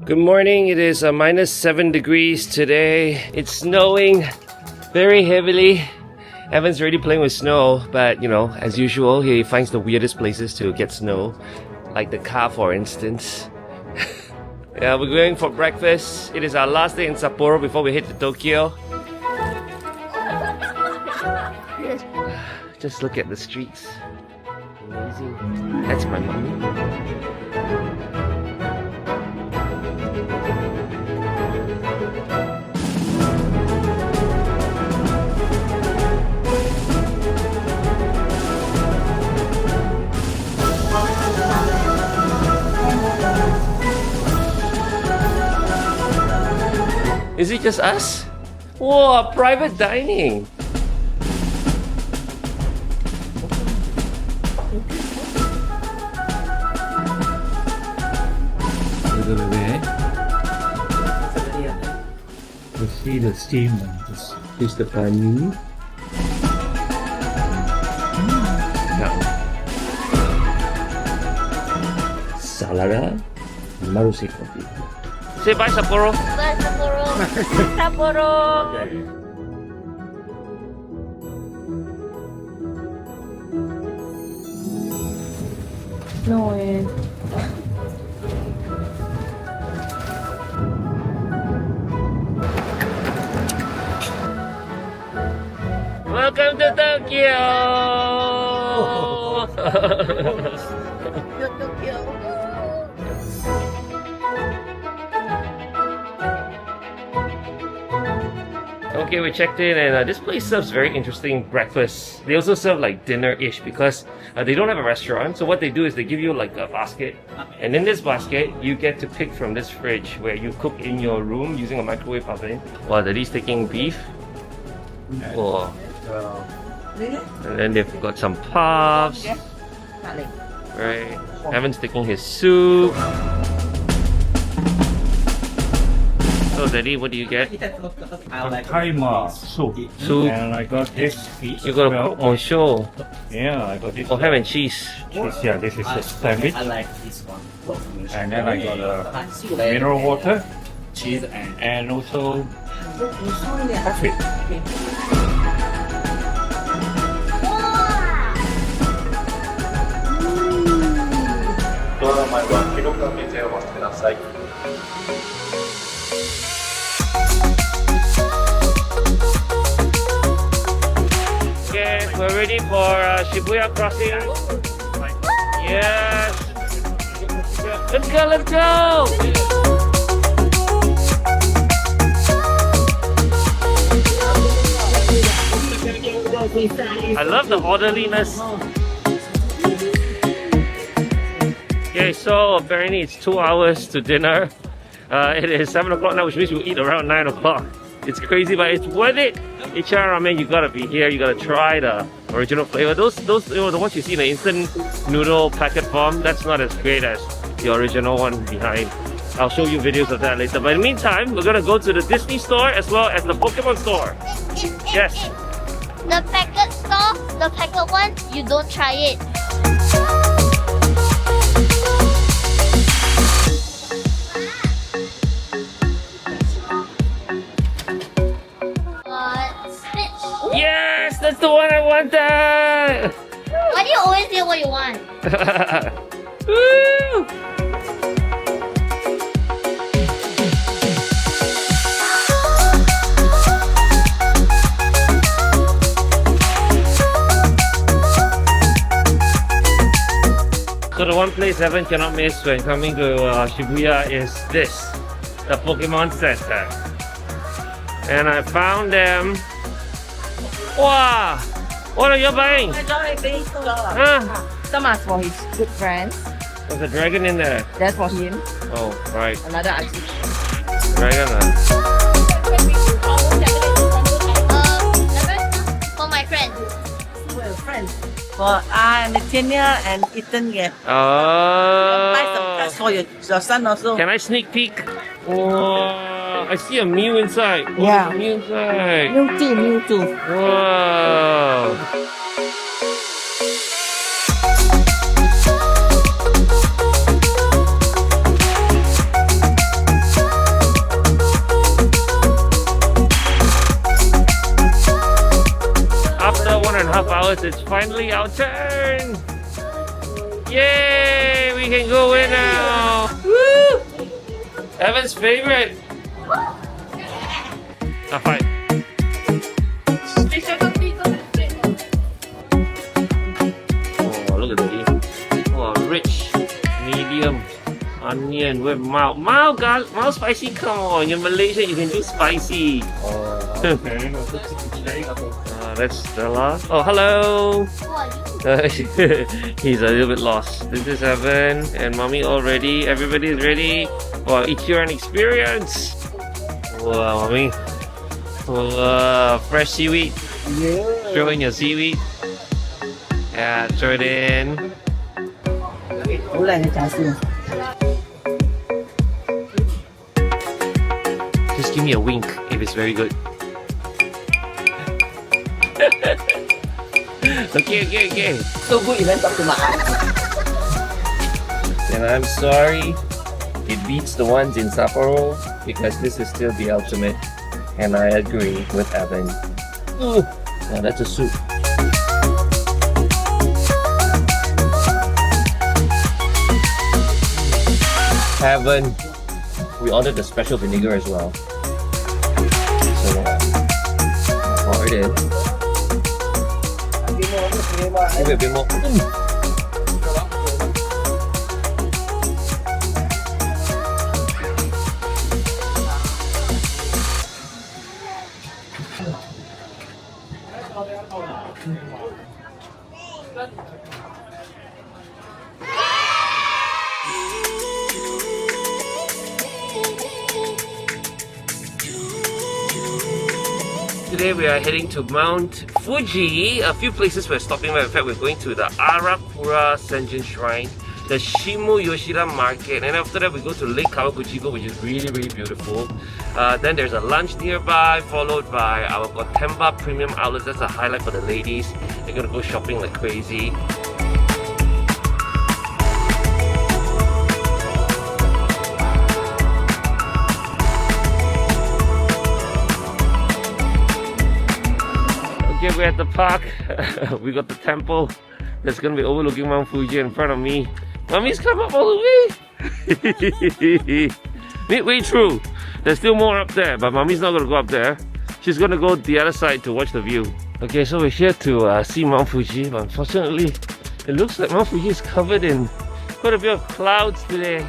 Good morning. It is -7 degrees today. It's snowing very heavily. Evan's already playing with snow, but you know, as usual, he finds the weirdest places to get snow, like the car, for instance. Yeah, we're going for breakfast. It is our last day in Sapporo before we head to Tokyo. Just look at the streets. Amazing. That's my mommy. Is it just us? Whoa, private dining! Look at there. You see the steam and this is the pani. Salada, Marusei coffee. Say bye, Sapporo. Bye, Sapporo. Sapporo. Okay. No way. Welcome to Tokyo. Tokyo. Okay, we checked in and this place serves very interesting breakfast. They also serve like dinner-ish because they don't have a restaurant. So what they do is they give you like a basket, and in this basket you get to pick from this fridge where you cook in your room using a microwave oven. Wow, Daddy's taking beef. Oh. And then they've got some puffs. Right. Evan's taking his soup. So Daddy, what do you get? Timer soup. Soup. And I got this. You got a pork show. Yeah, I got this. Oh, ham and cheese. Yeah, this is a sandwich. I like this one. And then I got a mineral water cheese and also coffee. Okay, we're ready for Shibuya crossing. Yes. Let's go, let's go. I love the orderliness. Okay, so apparently it's 2 hours to dinner. It is 7 o'clock now, which means we'll eat around 9 o'clock. It's crazy, but it's worth it. Ichiran ramen, you gotta be here. You gotta try the original flavor. Those, you know, the ones you see in the instant noodle packet form, that's not as great as the original one behind. I'll show you videos of that later. But in the meantime, we're gonna go to the Disney store as well as the Pokemon store. Yes. The packet store, the packet one, you don't try it. Yes, that's the one I wanted. Why do you always say what you want? Woo! So the one place Evan cannot miss when coming to Shibuya is this, the Pokemon Center. And I found them. Wow! What are you buying? Some are for his good friends. There's a dragon in there. That's for him. Oh, right. Another auntie. Dragon. For my friend. Friends. For Nathaniel and Ethan, yeah. Buy some Oh. cards for your son also. Can I sneak peek? Wow. I see a Mew inside. Oh, Yeah. there's a Mew inside. Mewtwo. Wow. Oh, it's finally our turn! Yay! We can go in now! Woo! Evan's favorite! Ah, fine. Oh, look at these. Oh, rich, medium, onion with mild. Mild spicy, come on. You're Malaysian, you can do spicy. That's Stella. Oh, hello! He's a little bit lost. This is Evan and Mommy all ready. Everybody is ready. Wow, Ichiran experience. Wow, Mommy. Fresh seaweed. Yeah. Throw in your seaweed. Yeah, throw it in. Just give me a wink if it's very good. Okay. So good, you went up to my eyes. And I'm sorry, it beats the ones in Sapporo because this is still the ultimate. And I agree with Evan. Ooh, now that's a soup. Evan, we ordered the special vinegar as well. So, pour it in. Give it a bit more. Today we are heading to Mount Fuji. A few places we're stopping by. In fact, we're going to the Arakura Sengen Shrine, the Shibuya Market, and after that we go to Lake Kawaguchiko, which is really beautiful. Then there's a lunch nearby, followed by our Gotemba premium outlets. That's a highlight for the ladies. They're gonna go shopping like crazy. Okay, we're at the park. We got the temple that's gonna be overlooking Mount Fuji in front of me. Mommy's come up all the way. Midway through. There's still more up there, but Mommy's not gonna go up there. She's gonna go the other side to watch the view. Okay, so we're here to see Mount Fuji, but unfortunately, it looks like Mount Fuji is covered in quite a bit of clouds today.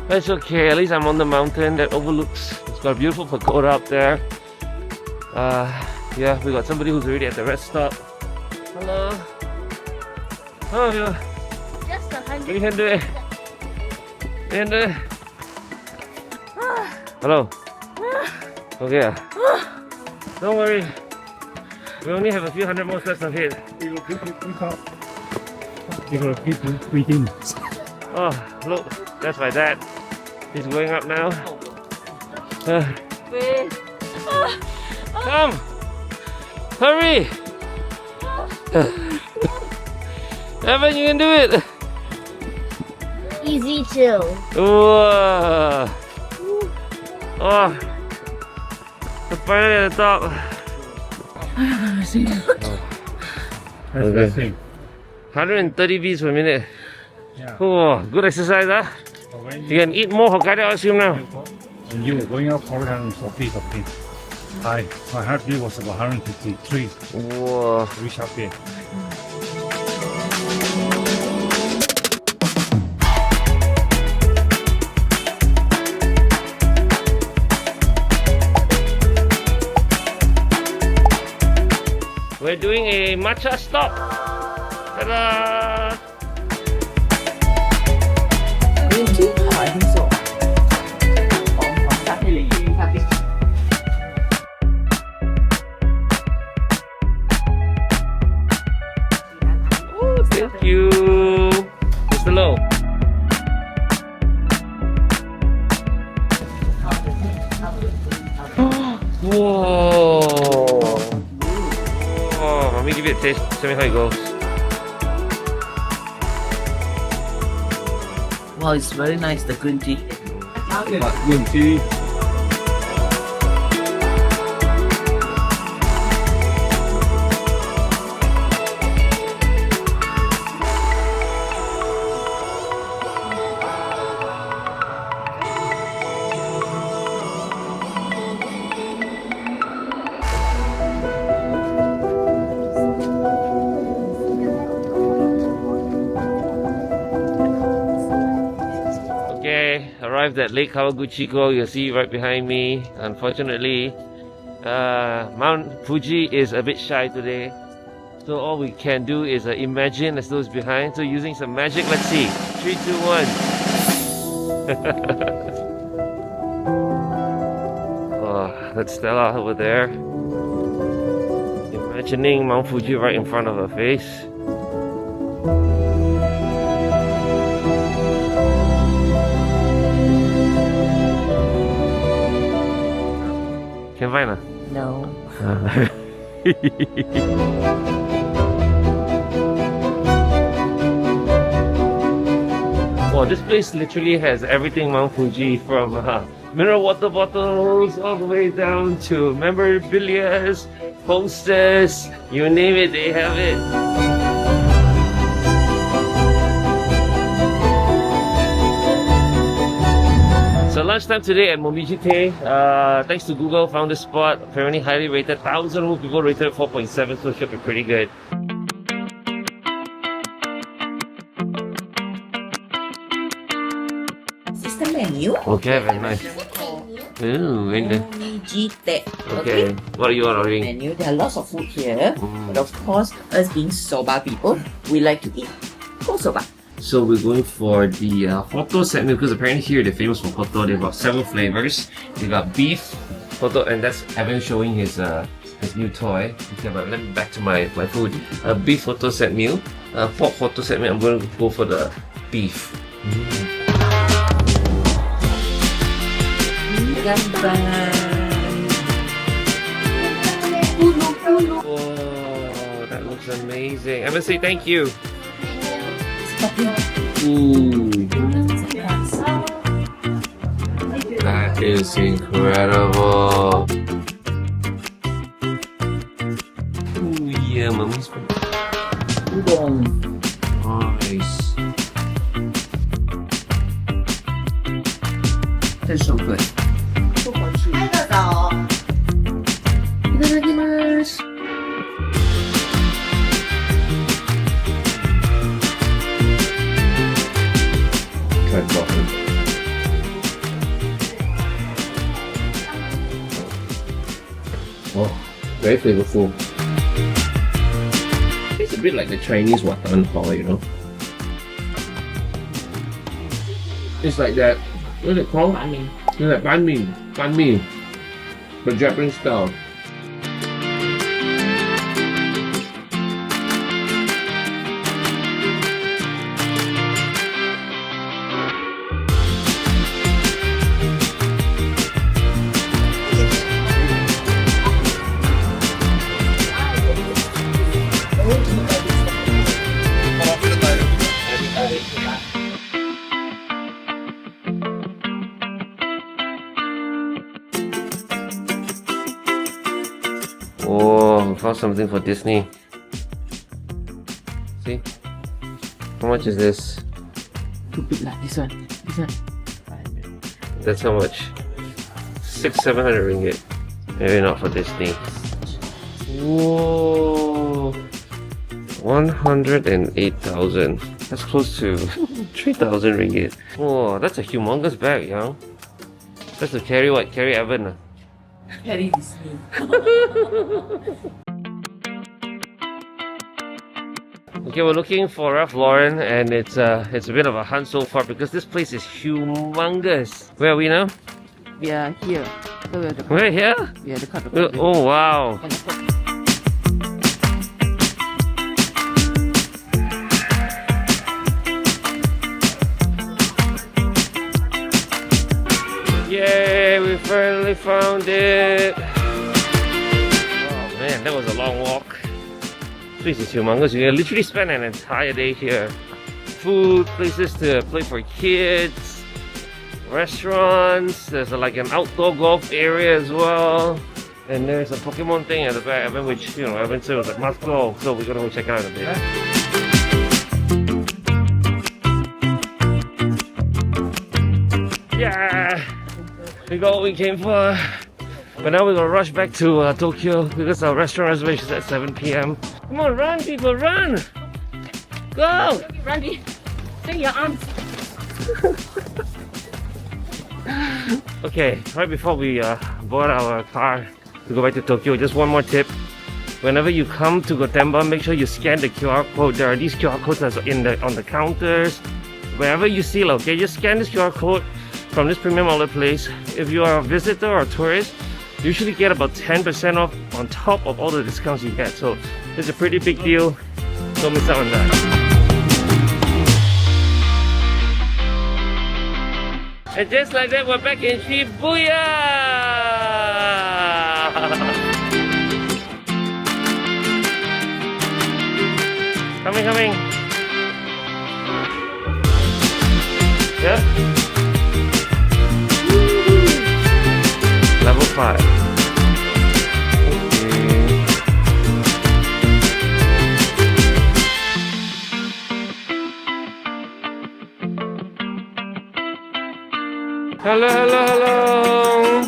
That's okay, at least I'm on the mountain that overlooks. It's got a beautiful pagoda up there. Yeah, we got somebody who's already at the rest stop. Hello. Oh, yeah. Just 100. You can do it. You can do it. Hello. Okay. Don't worry. We only have a few hundred more steps ahead. Oh, look. That's my dad. He's going up now. Come! Hurry! Evan, you can do it! Easy too. Whoa! Oh! The finally at the top. Okay. 130 beats per minute. Oh, good exercise, huh? You can eat more Hokkaido ice cream now. And you were going up 440 something. My heart rate was about 153. Whoa. Reach up there. We're doing a matcha stop. Ta-da! Green tea? Oh, I think so. Oh, thank you. Mr. Low. Whoa. Oh, let me give you a taste. Tell me how it goes. Wow, it's very nice, the green tea. Green tea. arrived at Lake Kawaguchiko. You'll see right behind me. Unfortunately, Mount Fuji is a bit shy today. So all we can do is imagine as those behind. So using some magic, let's see. 3, 2, 1. Oh, that's Stella over there. Imagining Mount Fuji right in front of her face. Can find her? No. Well, this place literally has everything Mount Fuji, from mineral water bottles all the way down to memorabilia, posters, you name it, they have it. So lunchtime today at Momiji-Tei, thanks to Google, found this spot, apparently highly rated, 1,000 people rated it 4.7, so it should be pretty good. This is the menu. Okay, very nice. Ooh, very nice. Momiji-Tei. Okay, what are you ordering? Menu. There are lots of food here, but of course, us being soba people, we like to eat cold soba. So we're going for the photo set meal, because apparently here they're famous for photo. They've got several flavors. They got beef photo, and that's Evan showing his new toy. Okay, but let me back to my food. Beef photo set meal. Pork photo set meal. I'm going to go for the beef. Oh, that looks amazing. I'm gonna say thank you. Ooh, that is incredible. Ooh, yeah, mommy's Udon. nice. That's so good. Try bottom. Oh, very flavorful. It's a bit like the Chinese watan hao, you know. It's like that. What's it called? Banh mi. It's like banh mi, but Japanese style. Oh, we found something for Disney. See? How much is this? Too big lah, this one. That's how much? 600-700 ringgit. Maybe not for Disney. Whoa! 108,000. That's close to 3,000 ringgit. Whoa, that's a humongous bag, young. That's to carry what? Carry Evan. Very Disney. Okay, we're looking for Ralph Lauren, and it's a bit of a hunt so far because this place is humongous. Where are we now? We are here. So we have to cut. We're here? We have to cut the Oh wow! Yay! We finally found it. Oh man, that was a long walk. This place is humongous. You can literally spend an entire day here. Food, places to play for kids, restaurants. There's like an outdoor golf area as well. And there's a Pokemon thing at the back, which, you know, Evan said was like, must go. So we're gonna go check it out in a bit. Yeah! We got what we came for. But now we're gonna rush back to Tokyo because our restaurant reservation is at 7 p.m. Come on, run, people, run! Go! Randy, take your arms. Okay, right before we board our car to go back to Tokyo, just one more tip. Whenever you come to Gotemba, make sure you scan the QR code. There are these QR codes that's on the counters. Wherever you see, okay, just scan this QR code from this premium outlet place. If you are a visitor or a tourist, you usually get about 10% off on top of all the discounts you get. So it's a pretty big deal. Don't miss out on that. And just like that, we're back in Shibuya! Coming. Yeah? Level 5. Okay. Hello.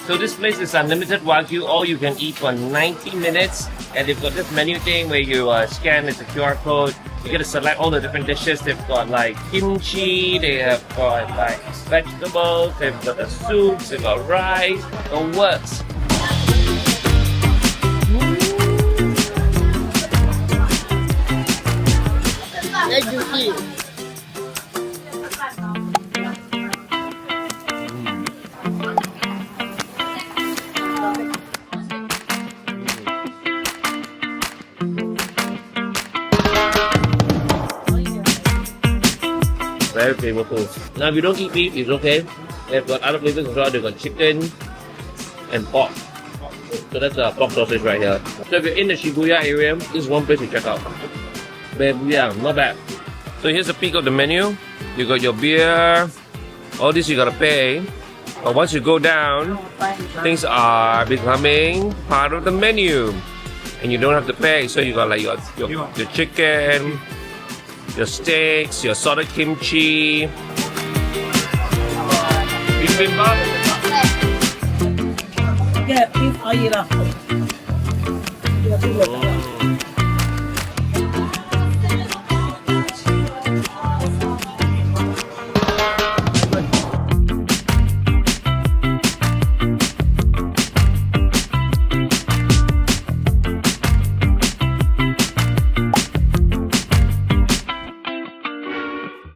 So this place is unlimited Wagyu, all you can eat for 90 minutes. And they've got this menu thing where you scan the QR code. You get to select all the different dishes. They've got like kimchi, they have got like vegetables, they've got the soups, they've got rice, it works. Let's do it. Very flavorful. Now if you don't eat beef, it's okay. They've got other flavors as well. They've got chicken and pork. So that's a pork sausage right here. So if you're in the Shibuya area, this is one place to check out. Bebu-Ya, not bad. So here's a peek of the menu. You got your beer. All this you gotta pay. But once you go down, things are becoming part of the menu. And you don't have to pay. So you got like your chicken, your steaks, your salted kimchi, bibimbap. Yeah, beef oil.